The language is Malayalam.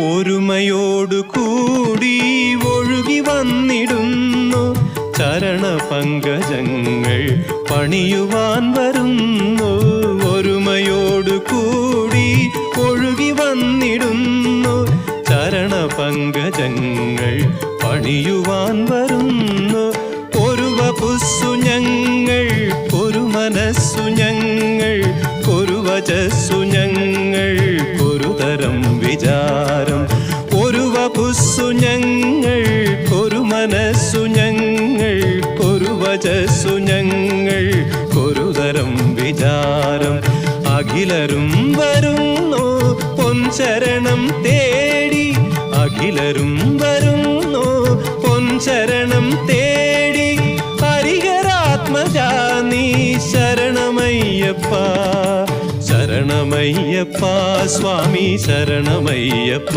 ഒരുമയോടു കൂടി ഒഴുകി വന്നിടുന്നു ചരണപങ്കജങ്ങൾ പണിയുവാൻ വരുന്നു. ഒരുമയോടു കൂടി ഒഴുകി വന്നിടുന്നു ചരണപങ്കജങ്ങൾ പണിയുവാൻ വരുന്നു. ഒരു വപുസ്സു ഞങ്ങൾ, ഒരു മനസ്സു ഞങ്ങൾ, ഒരു വചസ്സു ഞങ്ങൾ, ഒരു തരം വിചാരം. ഒരു വപുസ്സു ഞങ്ങൾ, ഒരു മനസ്സു ഞങ്ങൾ, ഒരു വചസ്സു ഞങ്ങൾ, ഒരു തരം വിചാരം. അഖിലരും വരുന്നു പൊൻചരണം തേടി, അഖിലരും വരുന്നു പൊൻചരണം തേടി. ഹരിഹരാത്മജാ നീ ശരണമയ്യപ്പ, ശരണമയ്യപ്പ സ്വാമി ശരണമയ്യപ്പ.